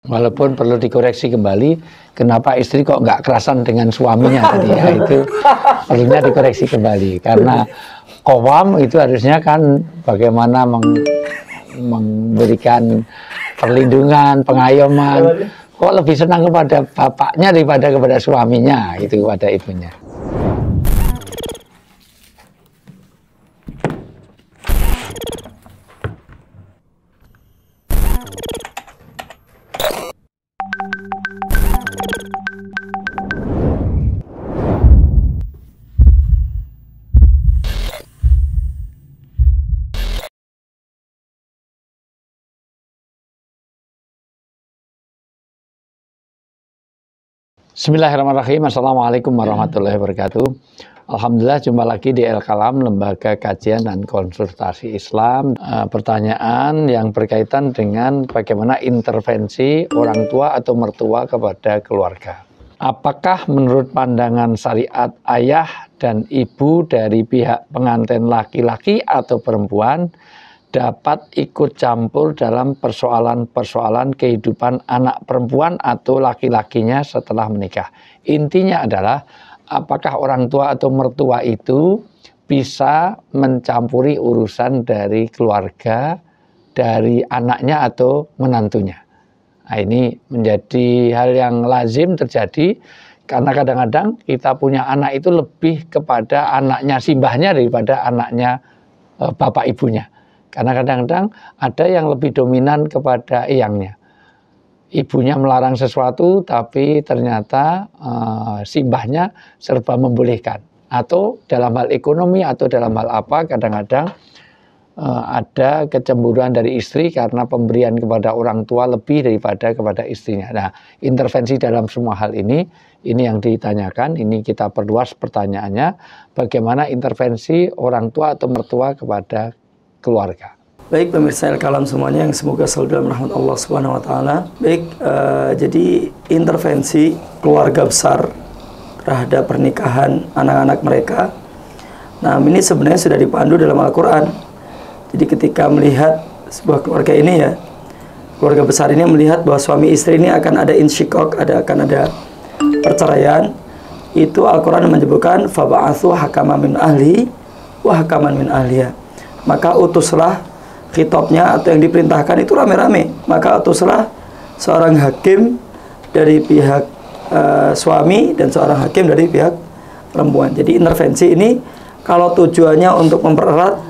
Walaupun perlu dikoreksi kembali, kenapa istri kok nggak kerasan dengan suaminya tadi ya, itu perlunya dikoreksi kembali. Karena qawwam itu harusnya kan bagaimana memberikan perlindungan, pengayoman. Kok lebih senang kepada bapaknya daripada kepada suaminya, itu kepada ibunya. Bismillahirrahmanirrahim. Assalamualaikum warahmatullahi wabarakatuh. Alhamdulillah, jumpa lagi di Al-Kalam, Lembaga Kajian dan Konsultasi Islam. Pertanyaan yang berkaitan dengan bagaimana intervensi orang tua atau mertua kepada keluarga. Apakah menurut pandangan syariat ayah dan ibu dari pihak pengantin laki-laki atau perempuan dapat ikut campur dalam persoalan-persoalan kehidupan anak perempuan atau laki-lakinya setelah menikah? Intinya adalah, apakah orang tua atau mertua itu bisa mencampuri urusan dari keluarga, dari anaknya atau menantunya? Nah, ini menjadi hal yang lazim terjadi, karena kadang-kadang kita punya anak itu lebih kepada anaknya simbahnya daripada anaknya bapak ibunya. Karena kadang-kadang ada yang lebih dominan kepada eyangnya. Ibunya melarang sesuatu, tapi ternyata simbahnya serba membolehkan. Atau dalam hal ekonomi atau dalam hal apa, kadang-kadang ada kecemburuan dari istri karena pemberian kepada orang tua lebih daripada kepada istrinya. Nah, intervensi dalam semua hal ini yang ditanyakan, ini kita perluas pertanyaannya, bagaimana intervensi orang tua atau mertua kepada keluarga. Baik pemirsa Al-Kalam semuanya yang semoga selalu dalam rahmat Allah Subhanahu wa taala. Baik, jadi intervensi keluarga besar terhadap pernikahan anak-anak mereka. Nah, ini sebenarnya sudah dipandu dalam Al-Qur'an. Jadi ketika melihat sebuah keluarga ini ya, keluarga besar ini melihat bahwa suami istri ini akan ada insyikok, akan ada perceraian, itu Al-Qur'an menyebutkan faba'atsu hakaman min ahli wa hakaman min ahliya. Maka utuslah, khitabnya atau yang diperintahkan itu rame-rame, maka utuslah seorang hakim dari pihak suami dan seorang hakim dari pihak perempuan. Jadi intervensi ini kalau tujuannya untuk mempererat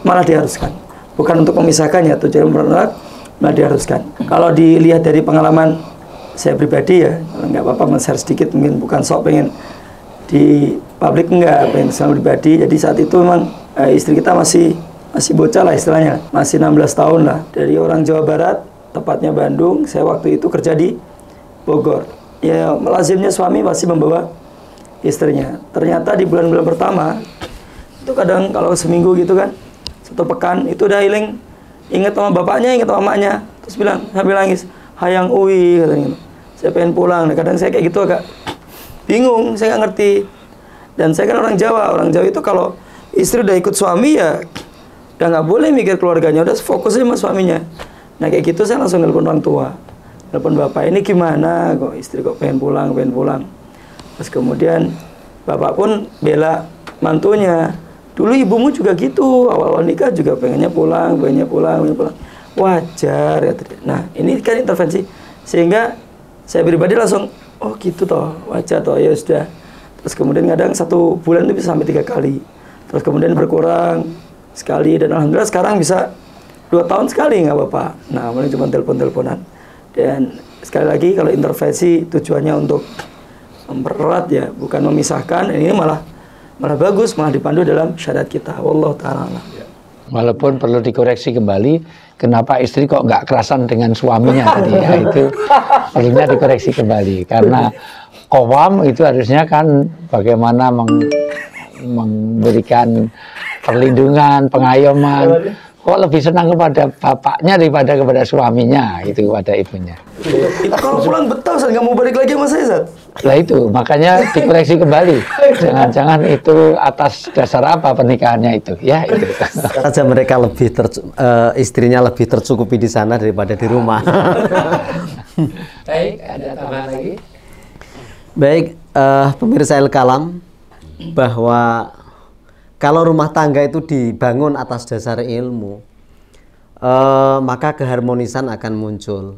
malah diharuskan, bukan untuk memisahkannya. Tujuan mempererat malah diharuskan. Kalau dilihat dari pengalaman saya pribadi ya, nggak apa-apa men-share sedikit, mungkin bukan sok pengen di publik, enggak, pengen selalu pribadi. Jadi saat itu memang istri kita masih bocah lah istilahnya, masih 16 tahun lah, dari orang Jawa Barat, tepatnya Bandung. Saya waktu itu kerja di Bogor. Ya, lazimnya suami masih membawa istrinya. Ternyata di bulan-bulan pertama, itu kadang kalau seminggu gitu kan, satu pekan, itu udah inget sama bapaknya, inget sama emaknya. Terus bilang, sambil nangis, hayang uwi, katanya, saya pengen pulang. Nah, kadang saya kayak gitu agak bingung, saya nggak ngerti. Dan saya kan orang Jawa itu kalau istri udah ikut suami ya, udah nggak boleh mikir keluarganya, udah fokus aja sama suaminya. Nah kayak gitu saya langsung nelpon orang tua, nelpon bapak, ini gimana kok istri kok pengen pulang. Terus kemudian bapak pun bela mantunya, dulu ibumu juga gitu, awal-awal nikah juga pengennya pulang. Wajar ya. Nah ini kan intervensi, sehingga saya pribadi langsung, oh gitu toh, wajar toh, ya sudah. Terus kemudian kadang 1 bulan itu bisa sampai 3 kali, terus kemudian berkurang sekali, dan alhamdulillah sekarang bisa 2 tahun sekali nggak apa-apa. Nah, mulai cuma telepon-teleponan. Dan sekali lagi, kalau intervensi tujuannya untuk mempererat ya, bukan memisahkan, ini malah bagus, malah dipandu dalam syariat kita. Wallahu ta'ala. Walaupun perlu dikoreksi kembali, kenapa istri kok nggak kerasan dengan suaminya tadi ya, itu perlunya dikoreksi kembali. Karena qawwam itu harusnya kan bagaimana memberikan perlindungan, pengayoman. Kok lebih senang kepada bapaknya daripada kepada suaminya, itu kepada ibunya. Itu kalau pulang betah, Ustaz, nggak mau balik lagi sama saya, Ustaz. Lah itu, makanya dikoreksi kembali. Jangan-jangan itu atas dasar apa pernikahannya itu, ya itu. Saja mereka istrinya lebih tercukupi di sana daripada di rumah. Baik, ada tambahan lagi? Baik, pemirsa Al-Kalam, bahwa kalau rumah tangga itu dibangun atas dasar ilmu, maka keharmonisan akan muncul,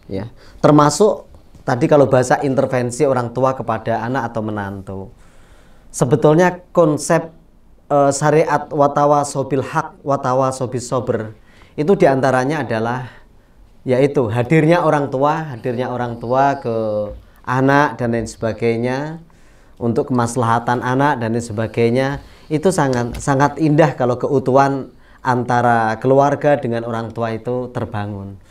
ya. Termasuk tadi kalau bahasa intervensi orang tua kepada anak atau menantu. Sebetulnya konsep syariat watawasobil haq, watawasobis sober itu diantaranya adalah yaitu hadirnya orang tua ke anak dan lain sebagainya untuk kemaslahatan anak dan lain sebagainya. Itu sangat indah kalau keutuhan antara keluarga dengan orang tua itu terbangun.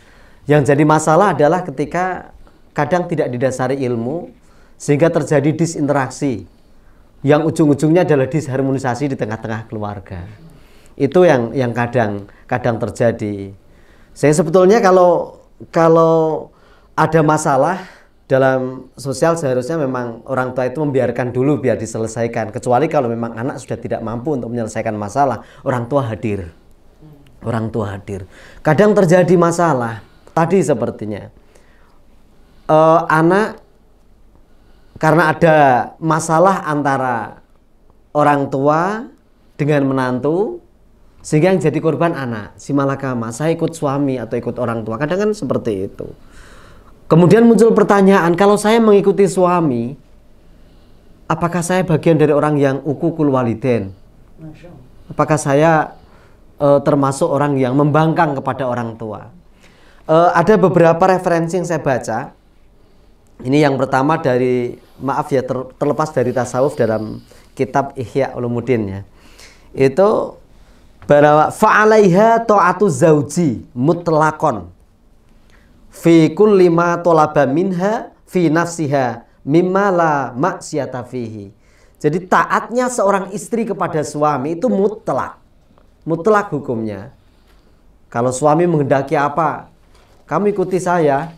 Yang jadi masalah adalah ketika kadang tidak didasari ilmu sehingga terjadi disinteraksi yang ujung-ujungnya adalah disharmonisasi di tengah-tengah keluarga. Itu yang kadang terjadi. Saya sebetulnya kalau ada masalah dalam sosial seharusnya memang orang tua itu membiarkan dulu biar diselesaikan. Kecuali kalau memang anak sudah tidak mampu untuk menyelesaikan masalah, orang tua hadir. Orang tua hadir. Kadang terjadi masalah. Tadi sepertinya anak karena ada masalah antara orang tua dengan menantu, sehingga yang jadi korban anak. Si malakama, saya ikut suami atau ikut orang tua. Kadang kan seperti itu. Kemudian muncul pertanyaan, kalau saya mengikuti suami, apakah saya bagian dari orang yang ukukul waliden? Apakah saya termasuk orang yang membangkang kepada orang tua? Ada beberapa referensi yang saya baca. Ini yang pertama dari, maaf ya, terlepas dari tasawuf dalam kitab Ihya Ulumuddin ya. Itu bahwa fa'alaiha ta'atu zauji mutlaqon fi kulli ma talaba minha fi nafsiha mimma la maksiyata fihi. Jadi taatnya seorang istri kepada suami itu mutlak. Mutlak hukumnya. Kalau suami menghendaki apa, kamu ikuti saya.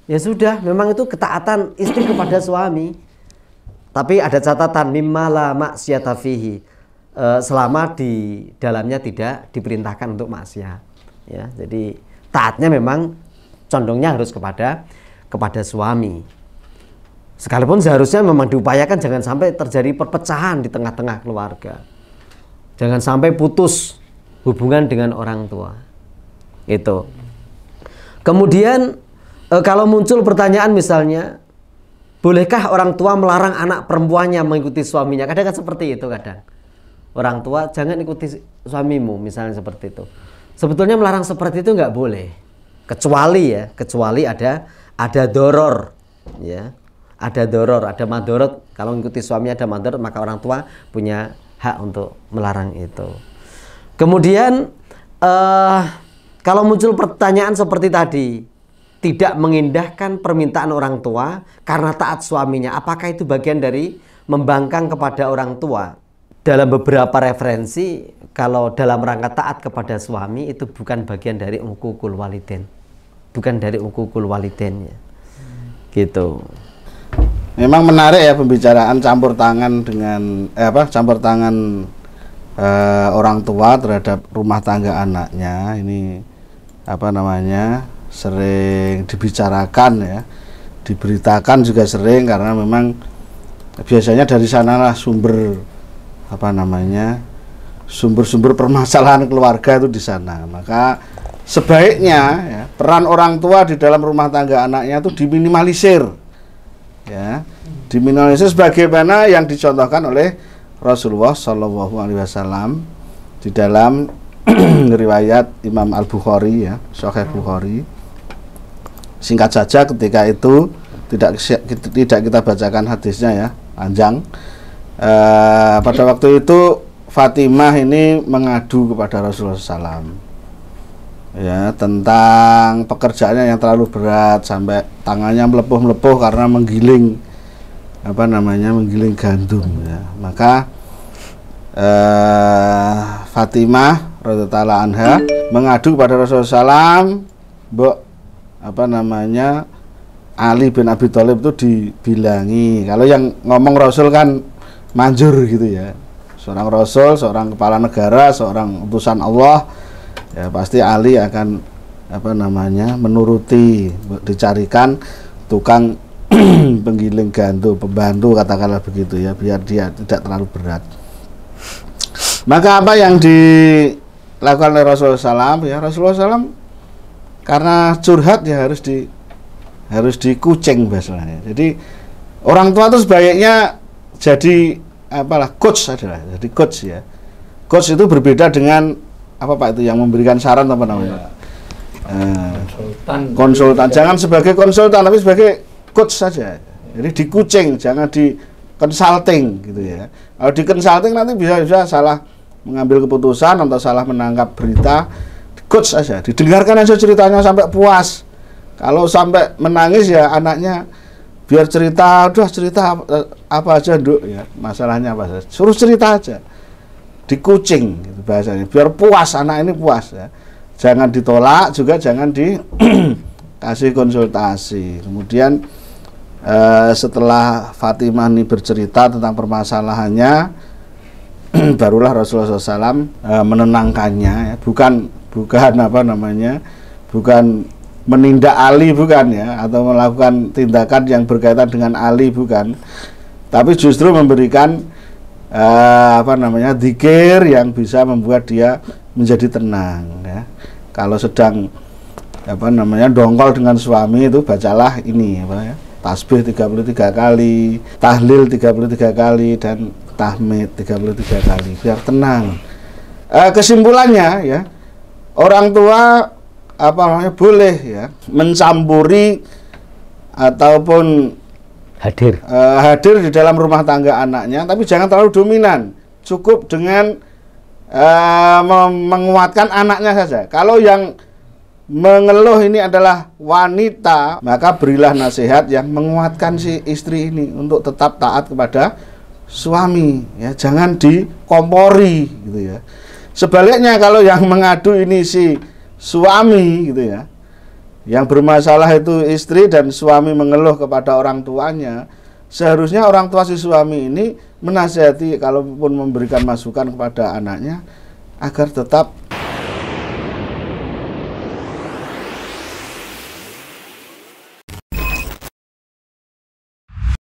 Ya sudah, memang itu ketaatan istri kepada suami. Tapi ada catatan mimma la maksiyata fihi. Selama di dalamnya tidak diperintahkan untuk maksiat. Ya, jadi taatnya memang condongnya harus kepada suami. Sekalipun seharusnya memang diupayakan jangan sampai terjadi perpecahan di tengah-tengah keluarga. Jangan sampai putus hubungan dengan orang tua. Itu. Kemudian kalau muncul pertanyaan misalnya, bolehkah orang tua melarang anak perempuannya mengikuti suaminya? Kadang kan seperti itu kadang. Orang tua jangan ikuti suamimu, misalnya seperti itu. Sebetulnya melarang seperti itu nggak boleh. Kecuali ada doror, ya, ada doror, ada madorot. Kalau mengikuti suami ada madorot, maka orang tua punya hak untuk melarang itu. Kemudian kalau muncul pertanyaan seperti tadi, tidak mengindahkan permintaan orang tua karena taat suaminya, apakah itu bagian dari membangkang kepada orang tua? Dalam beberapa referensi, kalau dalam rangka taat kepada suami itu bukan bagian dari ukukul waliden. Bukan dari ukukul waliden ya. Gitu. Memang menarik ya pembicaraan campur tangan dengan campur tangan orang tua terhadap rumah tangga anaknya. Ini sering dibicarakan ya, diberitakan juga sering, karena memang biasanya dari sanalah sumber sumber permasalahan keluarga itu di sana. Maka sebaiknya ya, peran orang tua di dalam rumah tangga anaknya itu diminimalisir, ya, diminimalisir sebagaimana yang dicontohkan oleh Rasulullah Shallallahu Alaihi Wasallam di dalam riwayat Imam Al-Bukhari ya, Sahih Bukhari. Singkat saja ketika itu tidak kita bacakan hadisnya ya, panjang. Pada waktu itu Fatimah ini mengadu kepada Rasulullah SAW ya, tentang pekerjaannya yang terlalu berat sampai tangannya melepuh-melepuh karena menggiling gandum ya. Maka Fatimah radhiyallahu anha mengadu kepada Rasulullah SAW, Ali bin Abi Thalib itu dibilangi. Kalau yang ngomong Rasul kan manjur gitu ya, seorang Rasul, seorang kepala negara, seorang utusan Allah, ya pasti Ali akan menuruti, dicarikan tukang penggiling gantung, pembantu katakanlah begitu ya, biar dia tidak terlalu berat. Maka apa yang dilakukan oleh Rasulullah SAW, ya Rasulullah SAW karena curhat ya harus dikucing bahasanya. Jadi orang tua itu sebaiknya jadi coach adalah, jadi coach ya. Coach itu berbeda dengan apa Pak itu yang memberikan saran apa namanya? Konsultan. Jangan sebagai konsultan tapi sebagai coach saja. Jadi dikucing, jangan di consulting gitu ya. Kalau di consulting nanti bisa salah mengambil keputusan atau salah menangkap berita. Coach saja, didengarkan aja ceritanya sampai puas. Kalau sampai menangis ya anaknya biar cerita, cerita apa aja Nduk ya, masalahnya apa saja. Suruh cerita aja. Dikucing gitu bahasanya. Biar puas, anak ini puas ya. Jangan ditolak, juga jangan dikasih konsultasi. Kemudian setelah Fatimah ini bercerita tentang permasalahannya, barulah Rasulullah SAW menenangkannya ya. Bukan menindak Ali, bukan ya, atau melakukan tindakan yang berkaitan dengan Ali, bukan, tapi justru memberikan dzikir yang bisa membuat dia menjadi tenang ya. Kalau sedang dongkol dengan suami itu bacalah ini tasbih 33 kali, tahlil 33 kali, dan tahmid 33 kali biar tenang. Kesimpulannya ya, orang tua boleh ya mencampuri ataupun hadir di dalam rumah tangga anaknya, tapi jangan terlalu dominan. Cukup dengan menguatkan anaknya saja. Kalau yang mengeluh ini adalah wanita, maka berilah nasihat yang menguatkan si istri ini untuk tetap taat kepada suami ya, jangan dikompori gitu ya. Sebaliknya kalau yang mengadu ini si suami gitu ya, yang bermasalah itu istri dan suami mengeluh kepada orang tuanya, seharusnya orang tua si suami ini menasihati, kalaupun memberikan masukan kepada anaknya agar tetap